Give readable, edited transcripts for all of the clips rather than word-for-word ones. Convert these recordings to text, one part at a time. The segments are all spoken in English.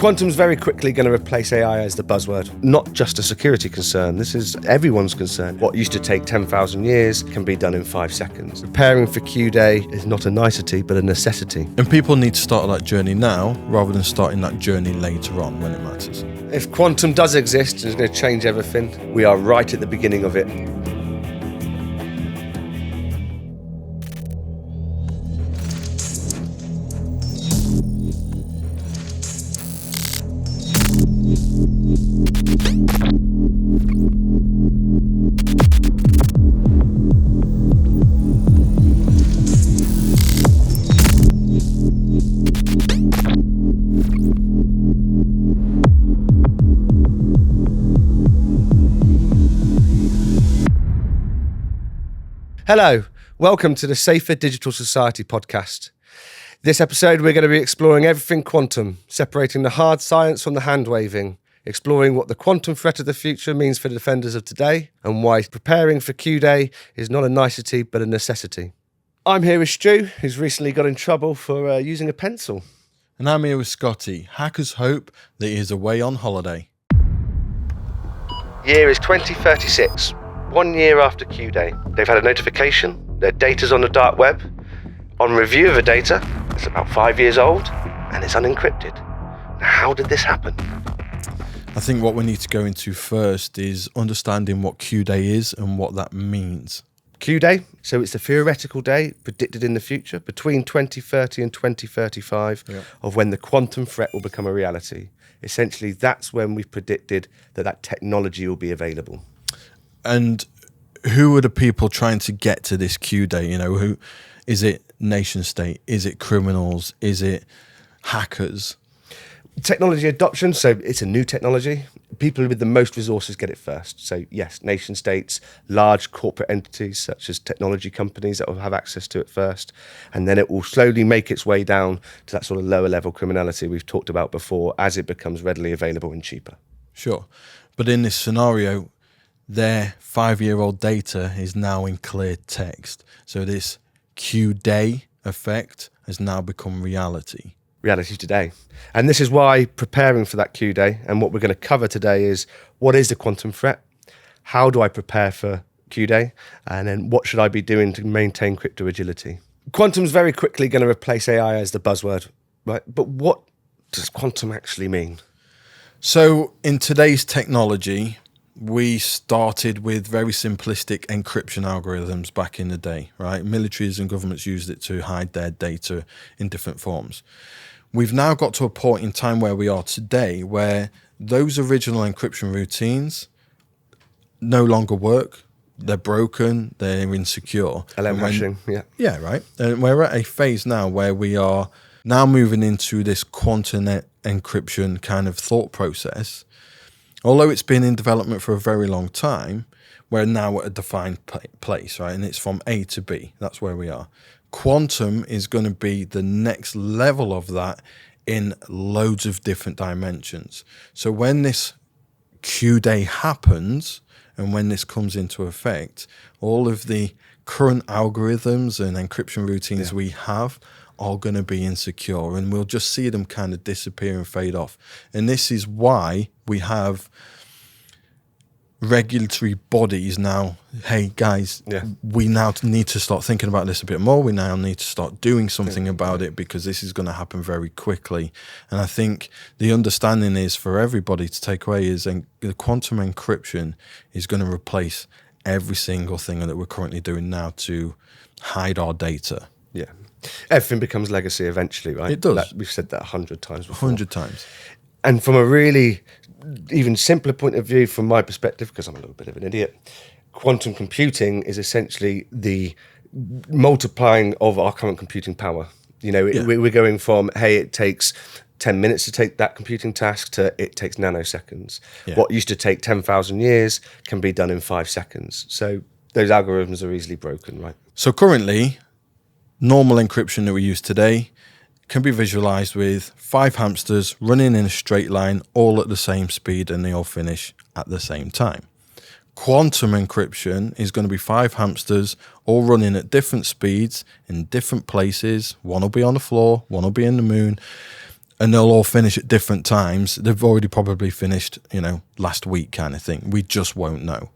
Quantum's very quickly going to replace AI as the buzzword. Not just a security concern, this is everyone's concern. What used to take 10,000 years can be done in 5 seconds. Preparing for Q-Day is not a nicety, but a necessity. And people need to start that journey now, rather than starting that journey later on when it matters. If quantum does exist and is going to change everything, we are right at the beginning of it. Hello, welcome to the Safer Digital Society podcast. This episode we're going to be exploring everything quantum, separating the hard science from the hand-waving, exploring what the quantum threat of the future means for the defenders of today, and why preparing for Q-Day is not a nicety but a necessity. I'm here with Stu, who's recently got in trouble for using a pencil. And I'm here with Scotty. Hackers hope that he is away on holiday. Year is 2036, 1 year after Q-Day. They've had a notification, their data's on the dark web. On review of the data, it's about 5 years old, and it's unencrypted. Now, how did this happen? I think what we need to go into first is understanding what Q-Day is and what that means. Q-Day, so it's a theoretical day predicted in the future, between 2030 and 2035, of when the quantum threat will become a reality. Essentially, that's when we've predicted that technology will be available. And who are the people trying to get to this Q-Day? You know, who is it? Nation state? Is it criminals? Is it hackers? Technology adoption, so it's a new technology. People with the most resources get it first. So yes, nation states, large corporate entities such as technology companies that will have access to it first. And then it will slowly make its way down to that sort of lower level criminality we've talked about before as it becomes readily available and cheaper. Sure. But in this scenario, their 5-year-old data is now in clear text. So this Q-Day effect has now become reality today. And this is why preparing for that Q-Day, and what we're going to cover today is, what is the quantum threat? How do I prepare for Q-Day? And then what should I be doing to maintain crypto agility? Quantum's very quickly going to replace AI as the buzzword, right? But what does quantum actually mean? So in today's technology, we started with very simplistic encryption algorithms back in the day, right? Militaries and governments used it to hide their data in different forms. We've now got to a point in time where we are today where those original encryption routines no longer work. They're broken, they're insecure. LM hashing, yeah. Yeah, right. And we're at a phase now where we are now moving into this quantum encryption kind of thought process. Although it's been in development for a very long time, we're now at a defined place, right? And it's from A to B. That's where we are. Quantum is going to be the next level of that in loads of different dimensions. So when this Q-Day happens and when this comes into effect, all of the current algorithms and encryption routines we have are going to be insecure, and we'll just see them kind of disappear and fade off. And this is why we have regulatory bodies now. Hey guys, we now need to start thinking about this a bit more. We now need to start doing something about it, because this is going to happen very quickly. And I think the understanding is for everybody to take away is the quantum encryption is going to replace every single thing that we're currently doing now to hide our data. Yeah. Everything becomes legacy eventually, right? It does. We've said that 100 times before. 100 times. And from a really even simpler point of view, from my perspective, because I'm a little bit of an idiot, quantum computing is essentially the multiplying of our current computing power. You know, we're going from, hey, it takes 10 minutes to take that computing task to it takes nanoseconds. Yeah. What used to take 10,000 years can be done in 5 seconds. So those algorithms are easily broken, right? So currently, normal encryption that we use today can be visualized with 5 hamsters running in a straight line, all at the same speed, and they all finish at the same time. Quantum encryption is going to be 5 hamsters all running at different speeds in different places. One will be on the floor, one will be in the moon, and they'll all finish at different times. They've already probably finished, last week kind of thing. We just won't know.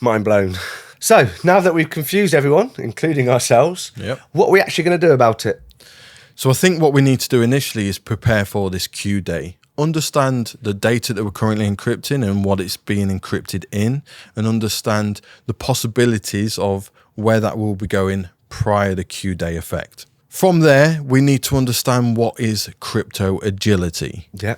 Mind blown. So now that we've confused everyone, including ourselves, what are we actually going to do about it? So I think what we need to do initially is prepare for this Q day. Understand the data that we're currently encrypting and what it's being encrypted in, and understand the possibilities of where that will be going prior to Q day effect. From there, we need to understand what is crypto agility. Yeah.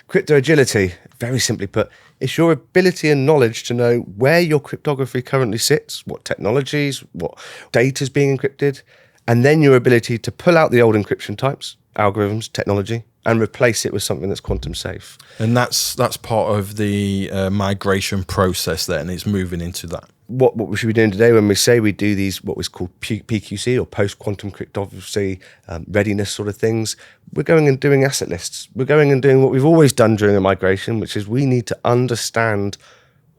Crypto agility, very simply put, it's your ability and knowledge to know where your cryptography currently sits, what technologies, what data is being encrypted, and then your ability to pull out the old encryption types, algorithms, technology, and replace it with something that's quantum safe. And that's part of the migration process then, it's moving into that. What we should be doing today when we say we do these, what was called PQC or post-quantum cryptography readiness sort of things, we're going and doing asset lists. We're going and doing what we've always done during a migration, which is we need to understand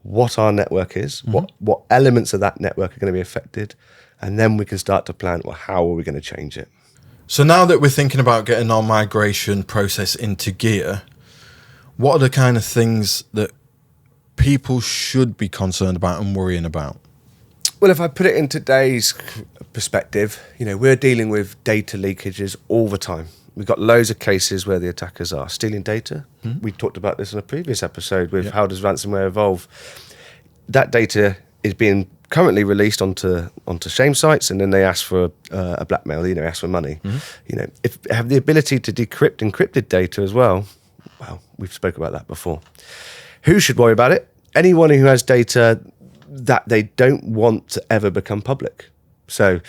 what our network is, what elements of that network are going to be affected, and then we can start to plan, well, how are we going to change it? So now that we're thinking about getting our migration process into gear, what are the kind of things that people should be concerned about and worrying about? Well, if I put it in today's perspective, we're dealing with data leakages all the time. We've got loads of cases where the attackers are stealing data. We talked about this in a previous episode with how does ransomware evolve. That data is being currently released onto shame sites, and then they ask for a blackmail, ask for money. If they have the ability to decrypt encrypted data as well, we've spoke about that before. Who should worry about it? Anyone who has data that they don't want to ever become public. So,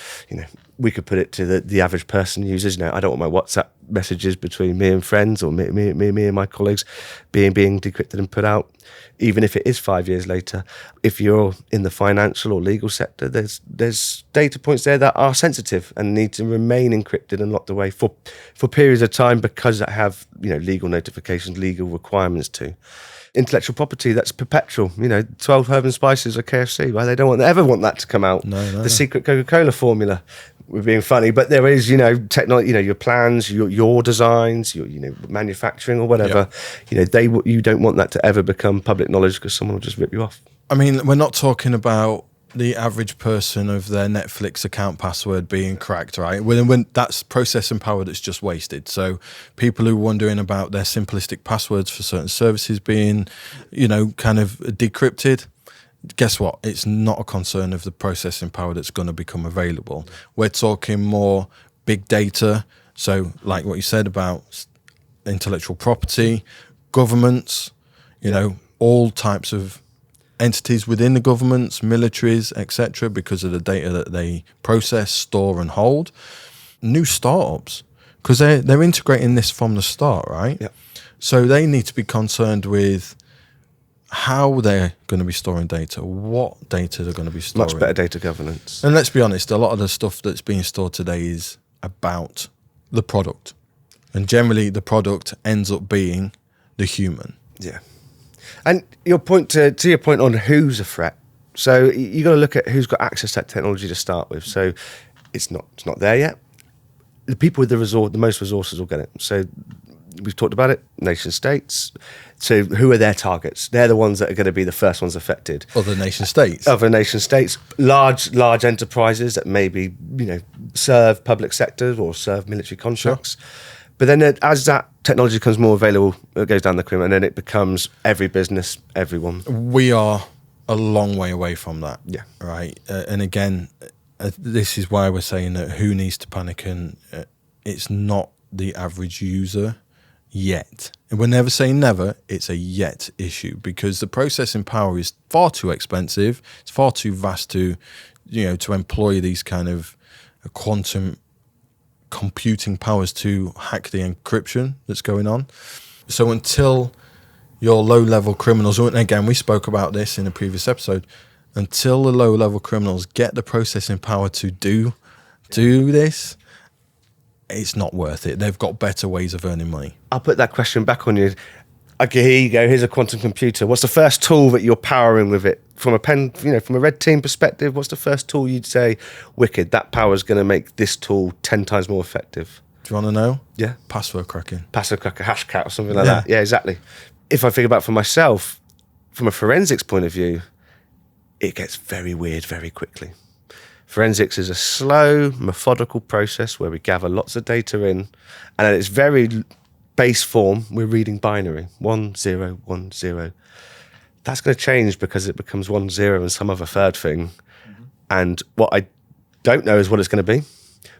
we could put it to the average person users. I don't want my WhatsApp messages between me and friends or me and my colleagues being decrypted and put out, even if it is 5 years later. If you're in the financial or legal sector, there's data points there that are sensitive and need to remain encrypted and locked away for periods of time because they have legal notifications, legal requirements to. Intellectual property, that's perpetual. 12 herb and spices or KFC. Well, they don't ever want that to come out. No. The secret Coca-Cola formula. We're being funny, but there is, technology, your plans, your designs, your, manufacturing or whatever. You don't want that to ever become public knowledge because someone will just rip you off. I mean, we're not talking about the average person of their Netflix account password being cracked, right? When that's processing power that's just wasted. So people who are wondering about their simplistic passwords for certain services being, kind of decrypted, guess what? It's not a concern of the processing power that's going to become available. We're talking more big data. So like what you said about intellectual property, governments, all types of entities within the governments, militaries, etc., because of the data that they process, store and hold. New startups, because they're integrating this from the start, right? Yeah. So they need to be concerned with how they're going to be storing data, what data they're going to be storing. Much better data governance. And let's be honest, a lot of the stuff that's being stored today is about the product. And generally the product ends up being the human. Yeah. And your point to your point on who's a threat. So you got to look at who's got access to that technology to start with. So it's not there yet. The people with the most resources will get it. So we've talked about it, nation states. So who are their targets? They're the ones that are going to be the first ones affected. Other nation states. Other nation states, large enterprises that maybe, serve public sectors or serve military contracts. Sure. But then as that technology becomes more available, it goes down the criminal, and then it becomes every business, everyone. We are a long way away from that. Yeah. Right. And again, this is why we're saying that who needs to panic, and it's not the average user yet. And we're never saying never, it's a yet issue, because the processing power is far too expensive. It's far too vast to employ these kind of quantum computing powers to hack the encryption that's going on. So until your low-level criminals, and again, we spoke about this in a previous episode, until the low-level criminals get the processing power to do this, it's not worth it. They've got better ways of earning money. I'll put that question back on you. Okay, here you go. Here's a quantum computer. What's the first tool that you're powering with it? From a red team perspective, what's the first tool you'd say, wicked, that power is going to make this tool 10 times more effective? Do you want to know? Yeah. Password cracking. Password cracker, hashcat or something like that. Yeah, exactly. If I think about it for myself, from a forensics point of view, it gets very weird very quickly. Forensics is a slow, methodical process where we gather lots of data in, and at its very base form, we're reading binary, 1 0 1 0. That's going to change because it becomes 1 0 and some other third thing. And what I don't know is what it's going to be.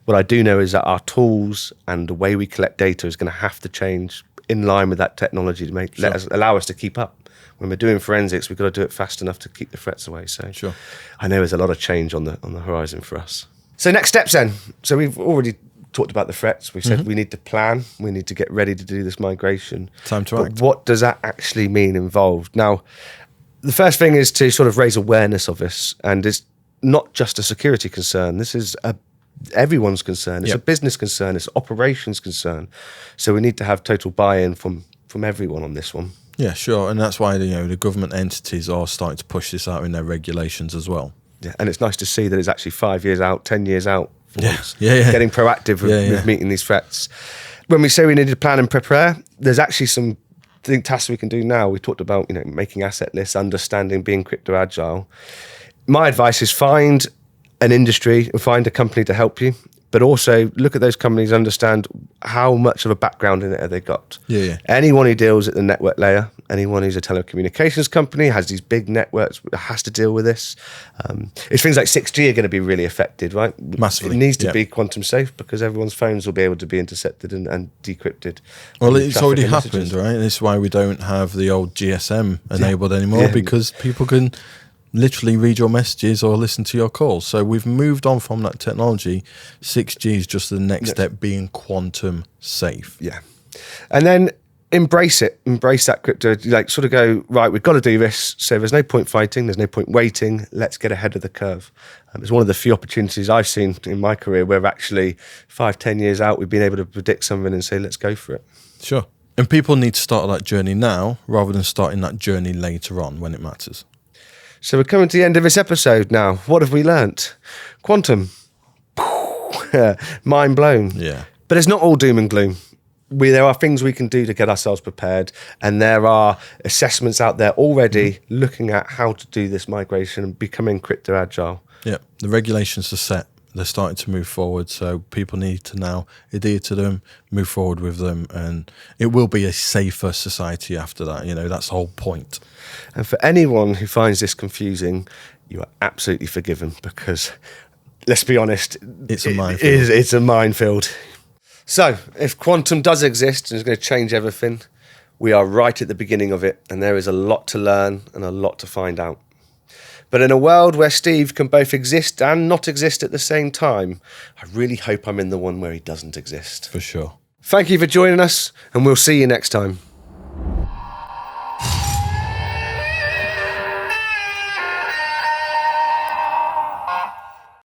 What I do know is that our tools and the way we collect data is going to have to change in line with that technology to allow us to keep up. When we're doing forensics, we've got to do it fast enough to keep the threats away. So I know there's a lot of change on the horizon for us. So next steps then. So we've already talked about the threats. We've said we need to plan. We need to get ready to do this migration. Time to act. What does that actually mean involved? Now, the first thing is to sort of raise awareness of this. And it's not just a security concern. This is everyone's concern. It's a business concern. It's an operations concern. So we need to have total buy-in from everyone on this one. Yeah, sure. And that's why the government entities are starting to push this out in their regulations as well. Yeah, and it's nice to see that it's actually 5 years out, 10 years out for once. Getting proactive with meeting these threats. When we say we need to plan and prepare, there's actually some tasks we can do now. We talked about making asset lists, understanding, being crypto agile. My advice is find an industry and find a company to help you, but also look at those companies, understand how much of a background in it have they got. Anyone who deals at the network layer, anyone who's a telecommunications company, has these big networks, has to deal with this. It's things like 6G are going to be really affected, right? Massively. It needs to be quantum safe because everyone's phones will be able to be intercepted and decrypted. Well, it's already happened, right? This is why we don't have the old GSM enabled anymore, because people can literally read your messages or listen to your calls. So we've moved on from that technology. 6G is just the next step, being quantum safe. Yeah. And then embrace it. Embrace that crypto. Sort of go, right, we've got to do this. So there's no point fighting. There's no point waiting. Let's get ahead of the curve. It's one of the few opportunities I've seen in my career where actually 5-10 years out, we've been able to predict something and say, let's go for it. Sure. And people need to start that journey now rather than starting that journey later on when it matters. So we're coming to the end of this episode now. What have we learnt? Quantum. Mind blown. Yeah. But it's not all doom and gloom. There are things we can do to get ourselves prepared, and there are assessments out there already looking at how to do this migration and becoming crypto agile. Yeah, the regulations are set. They're starting to move forward, so people need to now adhere to them, move forward with them, and it will be a safer society after that. That's the whole point. And for anyone who finds this confusing, you are absolutely forgiven because, let's be honest, it's a minefield. It's a minefield. So, if quantum does exist and is going to change everything, we are right at the beginning of it, and there is a lot to learn and a lot to find out. But in a world where Steve can both exist and not exist at the same time, I really hope I'm in the one where he doesn't exist. For sure. Thank you for joining us, and we'll see you next time.